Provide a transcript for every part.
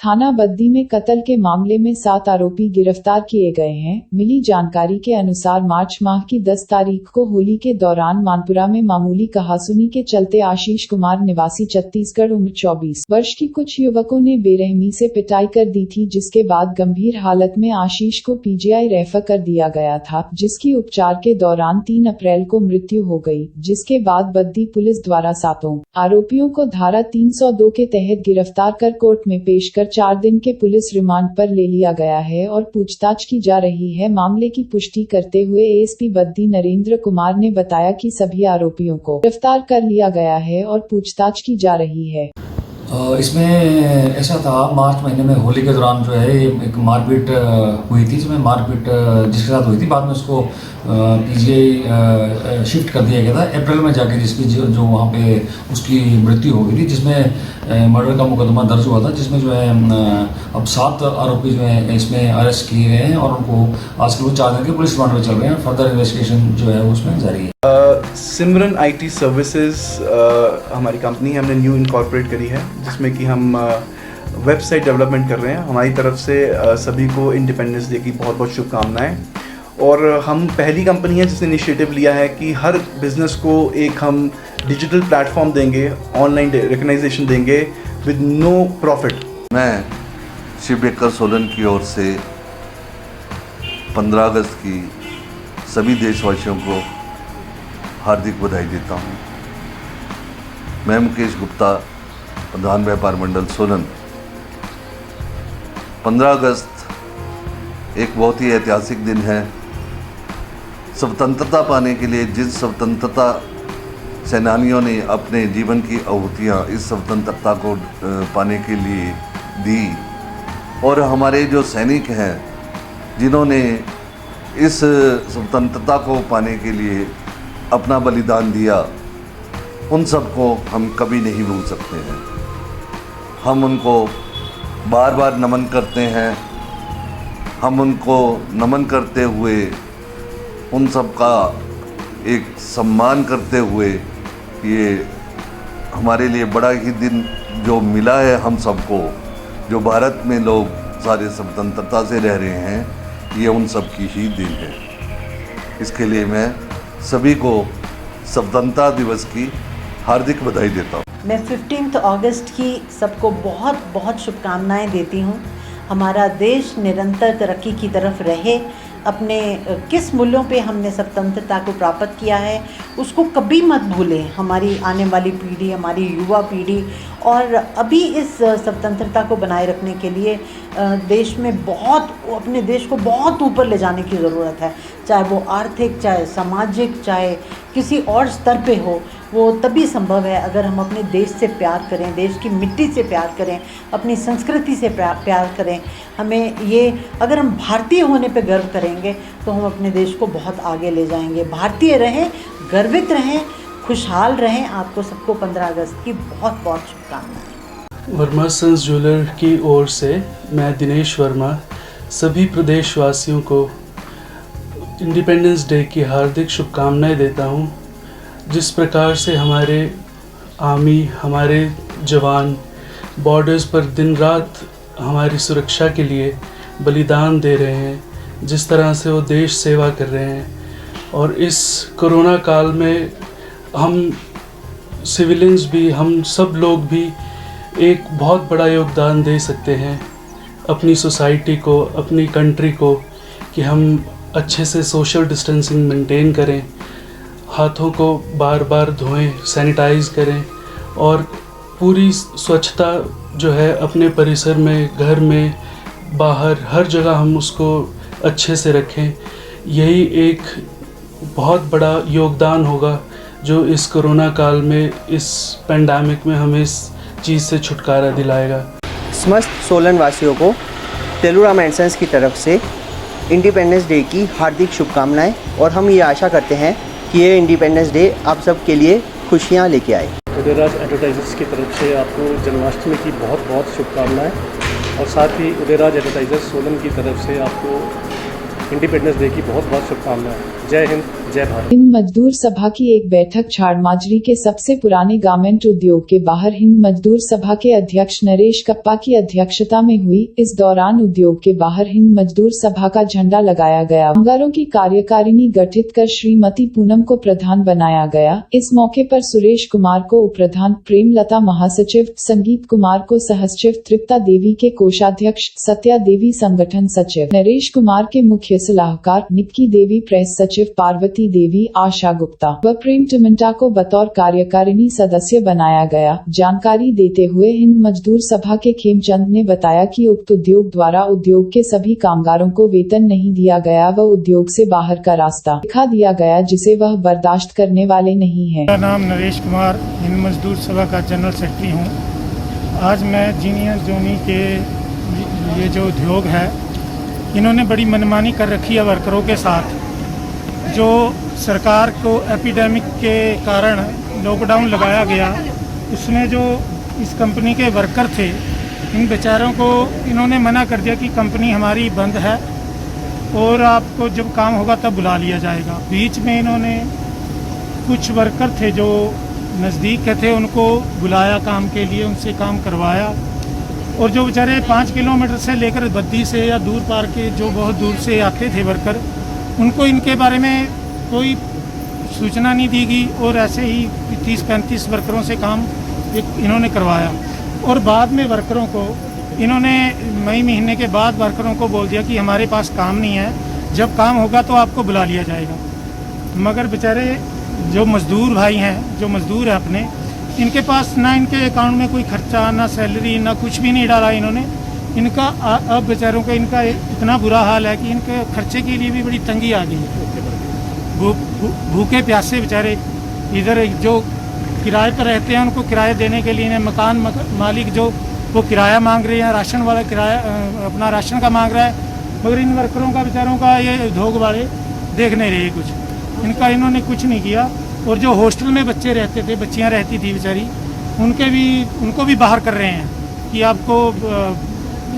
थाना बद्दी में कत्ल के मामले में 7 आरोपी गिरफ्तार किए गए हैं। मिली जानकारी के अनुसार मार्च माह की 10 तारीख को होली के दौरान मानपुरा में मामूली कहासुनी के चलते आशीष कुमार निवासी छत्तीसगढ़ उम्र 24 वर्ष की कुछ युवकों ने बेरहमी से पिटाई कर दी थी, जिसके बाद गंभीर हालत में आशीष को पीजीआई रेफर कर दिया गया था, जिसकी उपचार के दौरान 3 अप्रैल को मृत्यु हो गई, जिसके बाद बद्दी पुलिस द्वारा 7 आरोपियों को धारा 302 के तहत गिरफ्तार कर कोर्ट में पेश कर 4 दिन के पुलिस रिमांड पर ले लिया गया है और पूछताछ की जा रही है। मामले की पुष्टि करते हुए एएसपी बद्दी नरेंद्र कुमार ने बताया कि सभी आरोपियों को गिरफ्तार कर लिया गया है और पूछताछ की जा रही है। इसमें ऐसा था, मार्च महीने में होली के दौरान जो है एक मारपीट हुई थी, जिसमें मारपीट जिसके साथ हुई थी, बाद में उसको पीजीआई शिफ्ट कर दिया गया था। अप्रैल में जाके जिसकी जो वहाँ पे उसकी मृत्यु हो गई थी, जिसमें मर्डर का मुकदमा दर्ज हुआ था, जिसमें जो है अब 7 आरोपी जो है इसमें अरेस्ट किए गए हैं और उनको आज के 4 दिन के पुलिस रिमांड में चल रहे हैं। फर्दर इन्वेस्टिगेशन जो है उसमें जारी है। सिमरन IT सर्विसेज हमारी कंपनी है, हमने न्यू इनकॉर्पोरेट करी है, जिसमें कि हम वेबसाइट डेवलपमेंट कर रहे हैं। हमारी तरफ से सभी को इंडिपेंडेंस डे की बहुत बहुत शुभकामनाएं। और हम पहली कंपनी है जिसने इनिशिएटिव लिया है कि हर बिज़नेस को एक हम डिजिटल प्लेटफॉर्म देंगे, ऑनलाइन रिकग्नाइजेशन देंगे विद नो प्रॉफिट। मैं शिवबेकर सोलन की ओर से 15 अगस्त की सभी देशवासियों को हार्दिक बधाई देता हूँ। मैं मुकेश गुप्ता, प्रधान व्यापार मंडल सोलन। 15 अगस्त एक बहुत ही ऐतिहासिक दिन है। स्वतंत्रता पाने के लिए जिस स्वतंत्रता सेनानियों ने अपने जीवन की आहुतियाँ इस स्वतंत्रता को पाने के लिए दी, और हमारे जो सैनिक हैं जिन्होंने इस स्वतंत्रता को पाने के लिए अपना बलिदान दिया, उन सबको हम कभी नहीं भूल सकते हैं। हम उनको बार बार नमन करते हैं। हम उनको नमन करते हुए उन सब का एक सम्मान करते हुए ये हमारे लिए बड़ा ही दिन जो मिला है हम सबको, जो भारत में लोग सारे स्वतंत्रता से रह रहे हैं, ये उन सब की ही दिन है। इसके लिए मैं सभी को स्वतंत्रता दिवस की हार्दिक बधाई देता हूँ। मैं 15 अगस्त की सबको बहुत बहुत शुभकामनाएं देती हूँ। हमारा देश निरंतर तरक्की की तरफ रहे। अपने किस मूल्यों पे हमने स्वतंत्रता को प्राप्त किया है उसको कभी मत भूलें। हमारी आने वाली पीढ़ी, हमारी युवा पीढ़ी, और अभी इस स्वतंत्रता को बनाए रखने के लिए देश में अपने देश को बहुत ऊपर ले जाने की ज़रूरत है। चाहे वो आर्थिक, चाहे सामाजिक, चाहे किसी और स्तर पे हो, वो तभी संभव है अगर हम अपने देश से प्यार करें, देश की मिट्टी से प्यार करें, अपनी संस्कृति से प्यार करें। हमें ये, अगर हम भारतीय होने पे गर्व करेंगे तो हम अपने देश को बहुत आगे ले जाएंगे। भारतीय रहें, गर्वित रहें, खुशहाल रहें। आपको सबको 15 अगस्त की बहुत बहुत शुभकामनाएं। वर्मा सन्स ज्वेलर की ओर से मैं दिनेश वर्मा सभी प्रदेशवासियों को इंडिपेंडेंस डे की हार्दिक शुभकामनाएं देता हूं। जिस प्रकार से हमारे आर्मी, हमारे जवान बॉर्डर्स पर दिन रात हमारी सुरक्षा के लिए बलिदान दे रहे हैं, जिस तरह से वो देश सेवा कर रहे हैं, और इस कोरोना काल में हम सिविलियंस भी, हम सब लोग भी एक बहुत बड़ा योगदान दे सकते हैं अपनी सोसाइटी को, अपनी कंट्री को, कि हम अच्छे से सोशल डिस्टेंसिंग मेंटेन करें, हाथों को बार बार धोएं, सैनिटाइज करें, और पूरी स्वच्छता जो है अपने परिसर में, घर में, बाहर, हर जगह हम उसको अच्छे से रखें। यही एक बहुत बड़ा योगदान होगा जो इस कोरोना काल में, इस पेंडेमिक में हमें इस चीज़ से छुटकारा दिलाएगा। समस्त सोलन वासियों को टेलुराम एंड सन्स की तरफ से इंडिपेंडेंस डे की हार्दिक शुभकामनाएं, और हम ये आशा करते हैं कि ये इंडिपेंडेंस डे आप सब के लिए खुशियाँ लेके आए। उदयराज एडवर्टाइजर्स की तरफ से आपको जन्माष्टमी की बहुत बहुत शुभकामनाएं, और साथ ही उदयराज एडवर्टाइजर्स सोलन की तरफ से आपको इंडिपेंडेंस डे की बहुत बहुत शुभकामनाएं। जय हिंद, जय भारत। हिंद मजदूर सभा की एक बैठक छाड़माजरी के सबसे पुराने गारमेंट उद्योग के बाहर हिंद मजदूर सभा के अध्यक्ष नरेश कप्पा की अध्यक्षता में हुई। इस दौरान उद्योग के बाहर हिंद मजदूर सभा का झंडा लगाया गया। कामगारों की कार्यकारिणी गठित कर श्रीमती पूनम को प्रधान बनाया गया। इस मौके पर सुरेश कुमार को उपप्रधान, प्रेमलता महासचिव, संगीत कुमार को सहसचिव, तृप्ता देवी के कोषाध्यक्ष, सत्या देवी संगठन सचिव, नरेश कुमार के मुख्य सलाहकार, निक्की देवी प्रेस सचिव, पार्वती देवी, आशा गुप्ता व प्रेम टमंटा को बतौर कार्यकारिणी सदस्य बनाया गया। जानकारी देते हुए हिंद मजदूर सभा के खेमचंद ने बताया कि उक्त उद्योग द्वारा उद्योग के सभी कामगारों को वेतन नहीं दिया गया व उद्योग से बाहर का रास्ता दिखा दिया गया, जिसे वह बर्दाश्त करने वाले नहीं है। मेरा नाम नरेश कुमार, हिंद मजदूर सभा का जनरल सेक्रेटरी हूँ। आज मैं जीनियर जोनी के ये जो उद्योग है, इन्होंने बड़ी मनमानी कर रखी है वर्करों के साथ। जो सरकार को एपिडेमिक के कारण लॉकडाउन लगाया गया, उसमें जो इस कंपनी के वर्कर थे, इन बेचारों को इन्होंने मना कर दिया कि कंपनी हमारी बंद है और आपको जब काम होगा तब बुला लिया जाएगा। बीच में इन्होंने कुछ वर्कर थे जो नज़दीक के थे, उनको बुलाया काम के लिए, उनसे काम करवाया। और जो बेचारे 5 किलोमीटर से लेकर बद्दी से या दूर पार के जो बहुत दूर से आते थे वर्कर, उनको इनके बारे में कोई सूचना नहीं दी गई और ऐसे ही 30-35 वर्करों से काम इन्होंने करवाया। और बाद में वर्करों को इन्होंने मई महीने के बाद वर्करों को बोल दिया कि हमारे पास काम नहीं है, जब काम होगा तो आपको बुला लिया जाएगा। मगर बेचारे जो मज़दूर भाई हैं, जो मज़दूर हैं अपने, इनके पास ना इनके अकाउंट में कोई खर्चा, ना सैलरी, ना कुछ भी नहीं डाला इन्होंने। इनका अब बेचारों का इनका इतना बुरा हाल है कि इनके खर्चे के लिए भी बड़ी तंगी आ गई है। भूखे प्यासे बेचारे इधर जो किराए पर रहते हैं, उनको किराया देने के लिए मकान मालिक जो वो किराया मांग रहे हैं, राशन वाला किराया अपना राशन का मांग रहा है, मगर इन वर्करों का बेचारों का ये उद्योग वाले देख नहीं रहे कुछ। इनका इन्होंने कुछ नहीं किया। और जो हॉस्टल में बच्चे रहते थे, बच्चियाँ रहती थी बेचारी, उनको भी बाहर कर रहे हैं कि आपको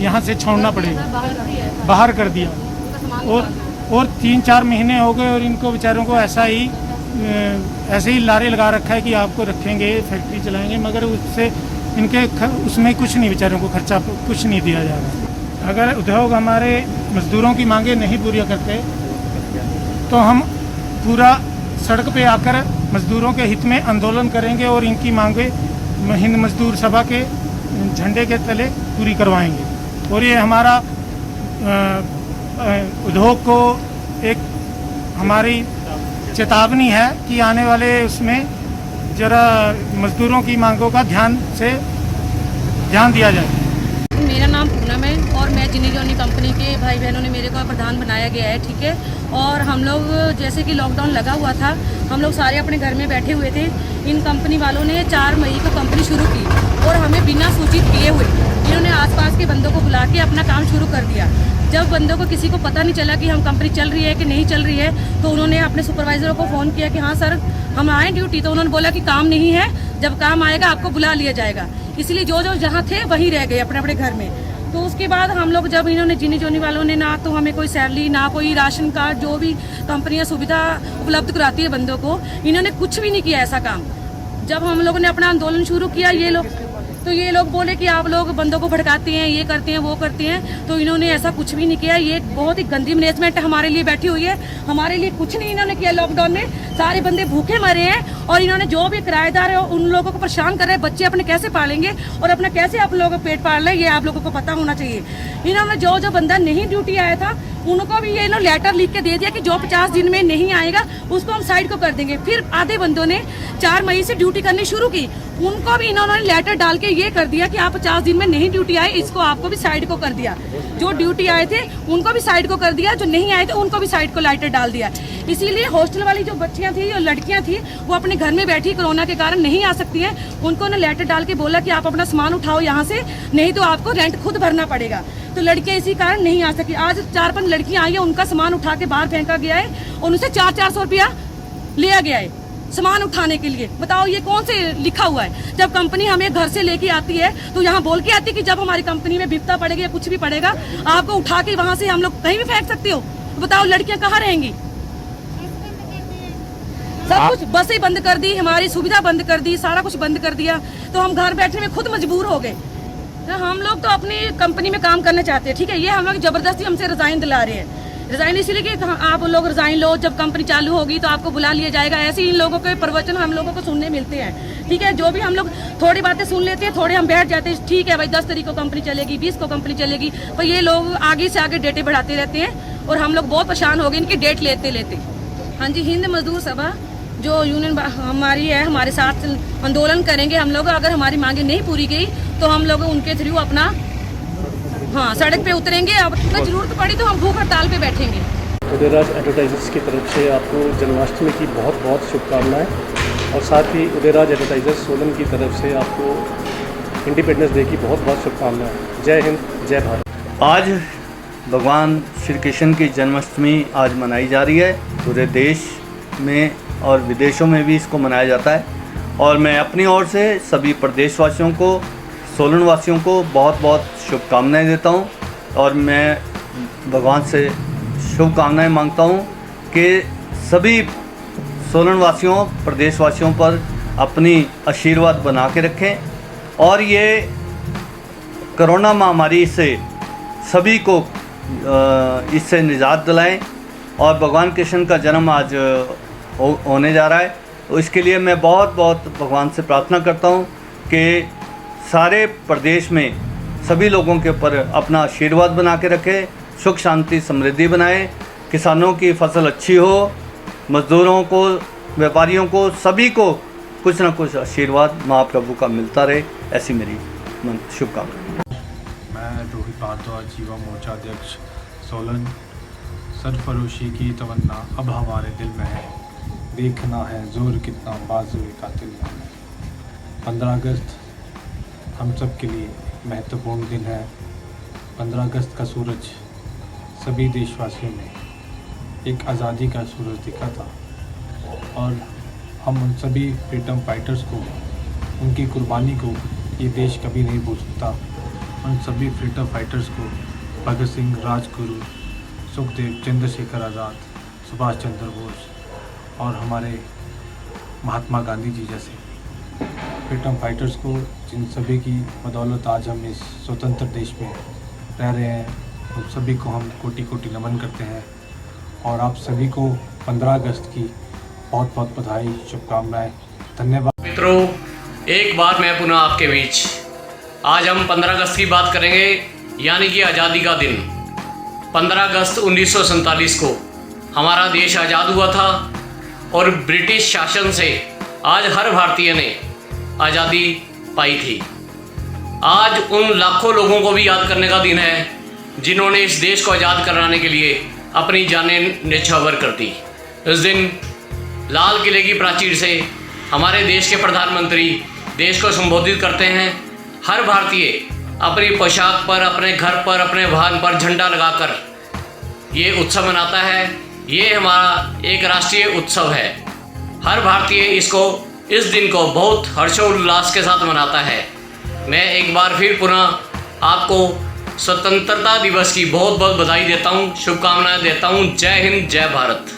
यहाँ से छोड़ना पड़ेगा, बाहर कर दिया। और 3-4 महीने हो गए और इनको बेचारों को ऐसे ही लारे लगा रखा है कि आपको रखेंगे, फैक्ट्री चलाएंगे, मगर उससे उसमें कुछ नहीं, बेचारों को खर्चा कुछ नहीं दिया जा रहा। अगर उद्योग हमारे मजदूरों की मांगे नहीं पूरी करते तो हम पूरा सड़क पे आकर मजदूरों के हित में आंदोलन करेंगे और इनकी मांगे हिंद मजदूर सभा के झंडे के तले पूरी करवाएंगे। और ये हमारा उद्योग को एक हमारी चेतावनी है कि आने वाले उसमें जरा मजदूरों की मांगों का ध्यान दिया जाए। मेरा नाम पूनम है और मैं जीनियर जोनी कंपनी के भाई बहनों ने मेरे को प्रधान बनाया गया है, ठीक है। और हम लोग जैसे कि लॉकडाउन लगा हुआ था, हम लोग सारे अपने घर में बैठे हुए थे। इन कंपनी वालों ने 4 मई को कंपनी शुरू की और हमें बिना सूचित किए हुए इन्होंने आसपास के बंदों को बुला के अपना काम शुरू कर दिया। जब बंदों को किसी को पता नहीं चला कि हम कंपनी चल रही है कि नहीं चल रही है, तो उन्होंने अपने सुपरवाइजरों को फ़ोन किया कि हाँ सर हम आए ड्यूटी, तो उन्होंने बोला कि काम नहीं है, जब काम आएगा आपको बुला लिया जाएगा। इसलिए जो जहाँ थे वहीं रह गए अपने अपने घर में। तो उसके बाद हम लोग जब इन्होंने जीनी जोनी वालों ने ना तो हमें कोई सैलरी, ना कोई राशन कार्ड, जो भी कंपनियां सुविधा उपलब्ध कराती है बंदों को, इन्होंने कुछ भी नहीं किया ऐसा काम। जब हम लोगों ने अपना आंदोलन शुरू किया, ये लोग बोले कि आप लोग बंदों को भड़काते हैं, ये करते हैं, वो करते हैं, तो इन्होंने ऐसा कुछ भी नहीं किया। ये बहुत ही गंदी मैनेजमेंट हमारे लिए बैठी हुई है, हमारे लिए कुछ नहीं इन्होंने किया। लॉकडाउन में सारे बंदे भूखे मरे हैं और इन्होंने जो भी किराएदार है उन लोगों को परेशान कर रहे हैं। बच्चे अपने कैसे पालेंगे और अपना कैसे आप लोगों को पेट पाल रहे हैं, ये आप लोगों को पता होना चाहिए। इन्होंने जो बंदा नहीं ड्यूटी आया था उनको भी ये इन्होंने लेटर लिख के दे दिया कि जो 50 दिन में नहीं आएगा उसको हम साइड को कर देंगे। फिर आधे बंदों ने 4 मई से ड्यूटी करनी शुरू की, उनको भी इन्होंने लेटर डाल के ये कर दिया कि आप 50 दिन में नहीं ड्यूटी आए, इसको आपको भी साइड को कर दिया। जो ड्यूटी आए थे उनको भी साइड को कर दिया, जो नहीं आए थे उनको भी साइड को लेटर डाल दिया। इसीलिए हॉस्टल वाली जो बच्चियां थी और लड़कियां थी वो अपने घर में बैठी कोरोना के कारण नहीं आ सकती हैं, उनको ने लेटर डाल के बोला कि आप अपना सामान उठाओ यहाँ से, नहीं तो आपको रेंट खुद भरना पड़ेगा। तो लड़कियां इसी कारण नहीं आ सकी। आज 4-5 लड़कियां आई है, उनका सामान उठा के बाहर फेंका गया है और उनसे 400-400 रुपया लिया गया है सामान उठाने के लिए। बताओ ये कौन से लिखा हुआ है? जब कंपनी हमें घर से लेके आती है तो यहाँ बोल के आती है कि जब हमारी कंपनी में बिपता पड़ेगा या कुछ भी पड़ेगा आपको उठा के वहाँ से हम लोग कहीं भी फेंक सकते हो। बताओ लड़कियां कहाँ रहेंगी? सब कुछ बसें बंद कर दी, हमारी सुविधा बंद कर दी, सारा कुछ बंद कर दिया, तो हम घर बैठने में खुद मजबूर हो गए। हम लोग तो अपनी कंपनी में काम करना चाहते हैं, ठीक है, ये हम लोग जबरदस्ती हमसे रिजाइन दिला रहे हैं। रिजाइन इसीलिए कि आप लोग रिजाइन लो, जब कंपनी चालू होगी तो आपको बुला लिया जाएगा। ऐसे ही इन लोगों के प्रवचन हम लोगों को सुनने मिलते हैं, ठीक है। जो भी हम लोग थोड़ी बातें सुन लेते हैं, थोड़े हम बैठ जाते हैं, ठीक है भाई 10 तारीख को कंपनी चलेगी, 20 को कंपनी चलेगी, पर ये लोग आगे से आगे डेटें बढ़ाते रहते हैं और हम लोग बहुत परेशान हो गए इनकी डेट लेते लेते। हाँ जी, हिंद मजदूर सभा जो यूनियन हमारी है, हमारे साथ आंदोलन करेंगे हम लोग। अगर हमारी मांगे नहीं पूरी गई तो हम लोग उनके थ्रू अपना सड़क पे उतरेंगे। अब जरूरत पड़ी तो हम भूख हड़ताल पे बैठेंगे। उदयराज एडवर्टाइजर्स की तरफ से आपको जन्माष्टमी की बहुत बहुत शुभकामनाएं, और साथ ही उदयराज एडवर्टाइजर्स सोलन की तरफ से आपको इंडिपेंडेंस डे की बहुत बहुत शुभकामनाएं। जय हिंद, जय भारत। आज भगवान श्री कृष्ण की जन्माष्टमी आज मनाई जा रही है। पूरे देश में और विदेशों में भी इसको मनाया जाता है, और मैं अपनी ओर से सभी प्रदेशवासियों को, सोलन वासियों को बहुत बहुत शुभकामनाएं देता हूं, और मैं भगवान से शुभकामनाएं मांगता हूं कि सभी सोलन वासियों, प्रदेशवासियों पर अपनी आशीर्वाद बना के रखें, और ये कोरोना महामारी से सभी को इससे निजात दिलाएं। और भगवान कृष्ण का जन्म आज होने जा रहा है, तो इसके लिए मैं बहुत बहुत भगवान से प्रार्थना करता हूं कि सारे प्रदेश में सभी लोगों के ऊपर अपना आशीर्वाद बना के रखे, सुख शांति समृद्धि बनाए, किसानों की फसल अच्छी हो, मज़दूरों को, व्यापारियों को, सभी को कुछ ना कुछ आशीर्वाद महाप्रभु का मिलता रहे, ऐसी मेरी शुभकामनाएं। मैं रोहित भारद्वाज, युवा मोर्चा अध्यक्ष सोलन। सरफरोशी की तमन्ना अब हमारे दिल में है, देखना है जोर कितना बाजुए कातिल में। 15 अगस्त हम सब के लिए महत्वपूर्ण दिन है। 15 अगस्त का सूरज सभी देशवासियों में एक आज़ादी का सूरज दिखा था, और हम उन सभी फ्रीडम फाइटर्स को, उनकी कुर्बानी को ये देश कभी नहीं भूल सकता। उन सभी फ्रीडम फाइटर्स को, भगत सिंह, राजगुरु, सुखदेव, चंद्रशेखर आज़ाद, सुभाष चंद्र बोस और हमारे महात्मा गांधी जी जैसे फ्रीडम फाइटर्स को, जिन सभी की बदौलत आज हम इस स्वतंत्र देश में रह रहे हैं, उन सभी को हम कोटि कोटि नमन करते हैं। और आप सभी को 15 अगस्त की बहुत बहुत बधाई, शुभकामनाएं, धन्यवाद। मित्रों, एक बार मैं पुनः आपके बीच। आज हम 15 अगस्त की बात करेंगे, यानी कि आज़ादी का दिन। 15 अगस्त 1947 को हमारा देश आज़ाद हुआ था, और ब्रिटिश शासन से आज हर भारतीय ने आज़ादी पाई थी। आज उन लाखों लोगों को भी याद करने का दिन है जिन्होंने इस देश को आज़ाद कराने के लिए अपनी जानें न्यौछावर कर दी। इस दिन लाल किले की प्राचीर से हमारे देश के प्रधानमंत्री देश को संबोधित करते हैं। हर भारतीय अपनी पोशाक पर, अपने घर पर, अपने वाहन पर झंडा लगाकर ये उत्सव मनाता है। ये हमारा एक राष्ट्रीय उत्सव है। हर भारतीय इस दिन को बहुत हर्षोल्लास के साथ मनाता है। मैं एक बार फिर पुनः आपको स्वतंत्रता दिवस की बहुत बहुत बधाई देता हूँ, शुभकामनाएं देता हूँ। जय हिंद, जय भारत।